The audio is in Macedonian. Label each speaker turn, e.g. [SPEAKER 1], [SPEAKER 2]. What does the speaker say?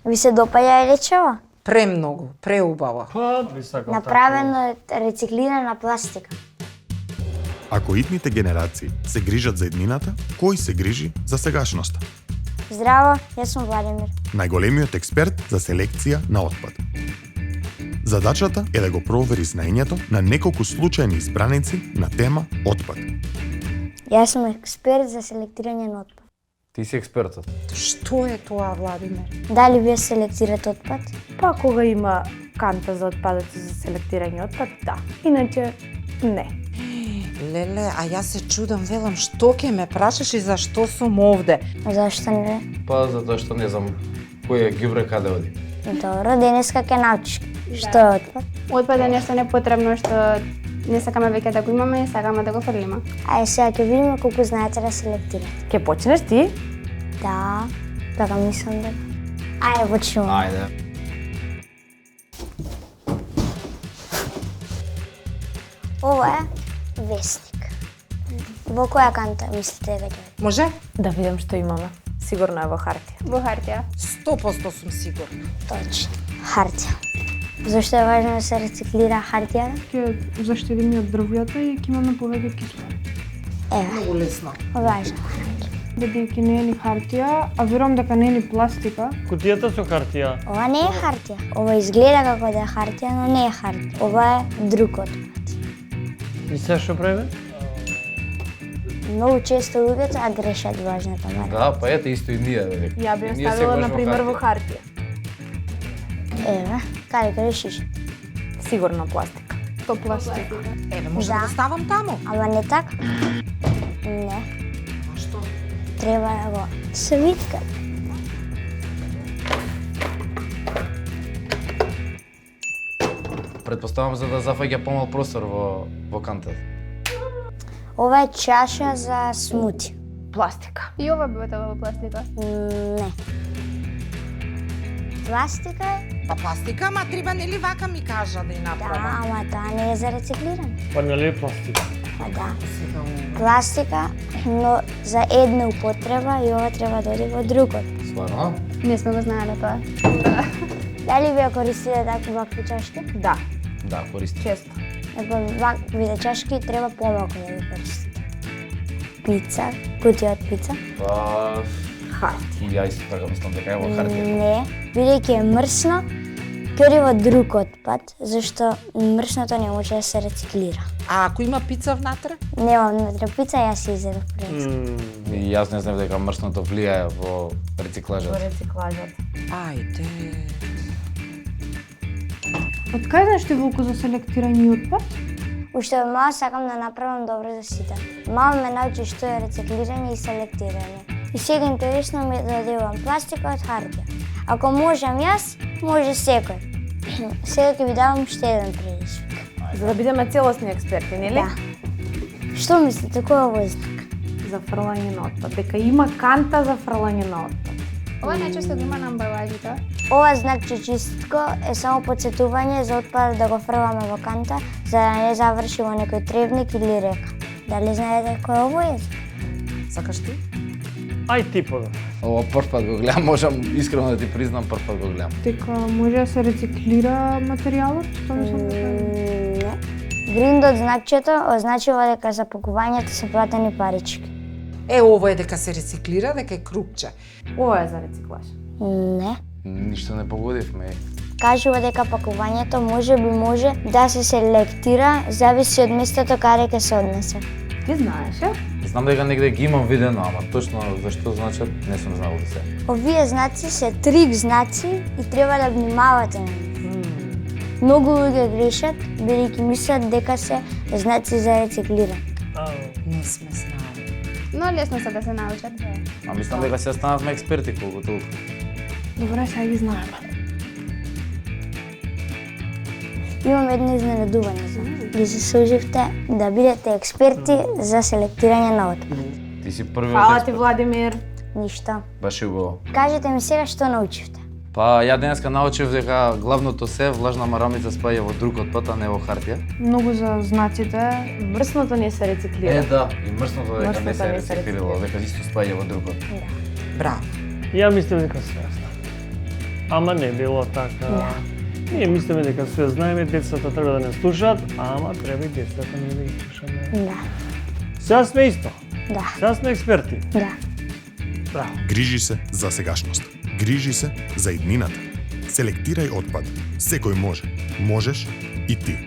[SPEAKER 1] Ви се допаѓа Елечева?
[SPEAKER 2] Премногу, преубаво.
[SPEAKER 3] Па, би сакал
[SPEAKER 1] Направено е рециклирана пластика.
[SPEAKER 4] Ако идните генерации се грижат за иднината, кој се грижи за сегашноста?
[SPEAKER 1] Здраво, јас сум Владимир.
[SPEAKER 4] Најголемиот експерт за селекција на отпад. Задачата е да го провери знаењето на неколку случајни избраници на тема отпад.
[SPEAKER 1] Јас сум експерт за селектирање на отпад.
[SPEAKER 5] Ти си експертот.
[SPEAKER 2] Што е тоа, Владимир?
[SPEAKER 1] Дали вие селектирате отпад?
[SPEAKER 6] Па кога има канта за отпадъци за селектирање отпад, да. Иначе не.
[SPEAKER 2] Леле, а јас се чудам, велам, што ќе ме прашаш и зашто сум овде?
[SPEAKER 1] Зашто не?
[SPEAKER 5] Па затоа што не знам кој е ѓубре каде оди.
[SPEAKER 1] Добро, денеска ќе научиш што е отпад.
[SPEAKER 7] Отпад е нешто непотребно што не сакаме веќе да го имаме и сакаме да го фрлиме.
[SPEAKER 1] Ајде сега ќе видиме колку знаете да селектирате.
[SPEAKER 6] Ке почнеш ти?
[SPEAKER 1] Да, така мислам да. Ајде, почнуваме.
[SPEAKER 5] Ајде.
[SPEAKER 1] Ова е вестник. Во која канта мислите дека ќе оди?
[SPEAKER 2] Може?
[SPEAKER 6] Да видам што имаме. Сигурно е во хартија.
[SPEAKER 7] Во хартија.
[SPEAKER 2] 100% сум сигурна.
[SPEAKER 1] Точно. Хартија. Зашто е важно да се рециклира хартија?
[SPEAKER 8] Ќе заштедиме од дрвјата и ќе имаме повеќе кислород.
[SPEAKER 1] Еве,
[SPEAKER 2] Многу лесно.
[SPEAKER 1] важно.
[SPEAKER 8] Бидејќи не е ни хартија, а верувам дека не е ни пластика,
[SPEAKER 3] Кутијата со хартија.
[SPEAKER 1] Ова не е хартија. Ова изгледа како да е хартија, но не е хартија. Ова е друг отпад.
[SPEAKER 3] И се што правиме?
[SPEAKER 1] Многу често луѓето ја грешат важната мера.
[SPEAKER 5] Да, па ете исто и ние, да рекам.
[SPEAKER 6] Ја би
[SPEAKER 5] Ние
[SPEAKER 6] оставила,
[SPEAKER 5] секогаш
[SPEAKER 6] на пример, во
[SPEAKER 5] хартија.
[SPEAKER 6] хартија.
[SPEAKER 1] Еве, каде ќе решиш?
[SPEAKER 6] Сигурно пластика.
[SPEAKER 8] то пластика.
[SPEAKER 2] Еве, може
[SPEAKER 1] Да.
[SPEAKER 2] да ставам таму?
[SPEAKER 1] Ама не така? Не.
[SPEAKER 2] Што?
[SPEAKER 1] Треба да го свитка.
[SPEAKER 5] Предпоставам за да зафаќа помал простор во кантата.
[SPEAKER 1] Ова е чаша за смути.
[SPEAKER 6] Пластика.
[SPEAKER 7] И ова би отела во пластика.
[SPEAKER 1] Не. Пластика е?
[SPEAKER 2] Па пластика, ама треба нели вака ми кажа да ја
[SPEAKER 1] Да,
[SPEAKER 2] направам.
[SPEAKER 1] ама тоа не е за рециклирање.
[SPEAKER 3] Па нели е пластика?
[SPEAKER 1] Па да. Пластика, но за една употреба и ова треба да оди во другот.
[SPEAKER 5] Стварно?
[SPEAKER 7] Не сме го знаеле тоа.
[SPEAKER 1] Дали вие користите такви вакви чашки?
[SPEAKER 6] Да,
[SPEAKER 5] Да, користи.
[SPEAKER 6] често.
[SPEAKER 1] Ако ваквите чашки треба помалку да ги користите. Пица, кутија од пица?
[SPEAKER 5] Па...
[SPEAKER 6] Хартија.
[SPEAKER 5] Ја исто така мислам дека е во хартија.
[SPEAKER 1] Не, бидејќи е мрсно, ќе оди во друг отпад, зашто мрсното не може да се рециклира.
[SPEAKER 2] А ако има пица внатре?
[SPEAKER 1] Нема внатре пица, јас си изедов пред.
[SPEAKER 5] И јас не знам дека мрсното влијае во
[SPEAKER 6] Во
[SPEAKER 5] рециклажата.
[SPEAKER 6] рециклажата.
[SPEAKER 2] Ајде.
[SPEAKER 8] Од кај знаеш ти Волко за селектирање и отпад?
[SPEAKER 1] Уште од мала сакам да направам добро за сите. Мама ме научи што е рециклирање и селектирање. И сега интересно ми е да одевам пластика од хартија. Ако можам јас, може секој. Сега ќе ви давам уште еден предизвик.
[SPEAKER 6] За да бидеме целосни експерти, нели?
[SPEAKER 1] Да. Што мислите, кој е овој знак?
[SPEAKER 6] За фрлање на отпад. Дека има канта за фрлање на отпад.
[SPEAKER 7] Ова најчесто го има на амбалажите.
[SPEAKER 1] Ова знакче чистко е само подсетување за отпадот да го фрламе во канта, за да не заврши во некој тревник или река. Дали знаете кој е овој знак?
[SPEAKER 2] Сакаш ти?
[SPEAKER 3] Ај ти пода.
[SPEAKER 5] Ова прв пат го гледам, можам искрено да ти признам, прв пат го гледам.
[SPEAKER 8] Дека може да се рециклира материјалот, што мислам дека
[SPEAKER 1] Не. Гриндот знакчето означува дека за пакувањето се платени парички.
[SPEAKER 2] Е, ово е дека се рециклира, дека е крупче.
[SPEAKER 6] Ова е за рециклаж.
[SPEAKER 1] Не.
[SPEAKER 5] Ништо не погодивме.
[SPEAKER 1] Кажува дека пакувањето може да се селектира, зависи од местото каде ќе се однесе.
[SPEAKER 6] Ти знаеш,
[SPEAKER 5] Знам дека негде ги имам видено, ама точно зашто значат не сум знал до сега.
[SPEAKER 1] Овие знаци се трик знаци и треба да внимавате на нив. Многу луѓе грешат, бидејќи мислат дека се знаци за рециклирање.
[SPEAKER 2] Не сме знали.
[SPEAKER 7] Но лесно се да се научат.
[SPEAKER 5] А мислам дека се станавме експерти колку толку.
[SPEAKER 8] добре сега ги знаеме.
[SPEAKER 1] Имам едно изненадување за вас. Ги заслуживте да бидете експерти за селектирање на отпад.
[SPEAKER 5] Ти си првиот
[SPEAKER 6] Фала ти,
[SPEAKER 5] експерт.
[SPEAKER 6] Владимир.
[SPEAKER 1] Ништо.
[SPEAKER 5] Баш и убаво.
[SPEAKER 1] Кажете ми сега што научивте.
[SPEAKER 5] Па ја денеска научив дека главното се влажна марамица спаја во друг отпад, а не во хартија.
[SPEAKER 8] Многу за знаците.
[SPEAKER 6] Мрсното не се рециклира.
[SPEAKER 5] Да, и мрсното дека не
[SPEAKER 6] Мрсното
[SPEAKER 5] се
[SPEAKER 6] не се
[SPEAKER 5] рециклирало, дека исто спаја во друг отпад.
[SPEAKER 2] Браво.
[SPEAKER 3] Ја мислам дека се јасно. Ама не било така.
[SPEAKER 1] Да.
[SPEAKER 3] Ние мислиме дека све знаеме, децата треба да не слушаат, ама треба и децата ние да ги слушаме.
[SPEAKER 1] Да.
[SPEAKER 3] Сега сме исто.
[SPEAKER 1] Да.
[SPEAKER 3] Сега сме експерти.
[SPEAKER 1] Да.
[SPEAKER 3] Браво.
[SPEAKER 4] Грижи се за сегашност. Грижи се за иднината. Селектирај отпад. Секој може. Можеш и ти.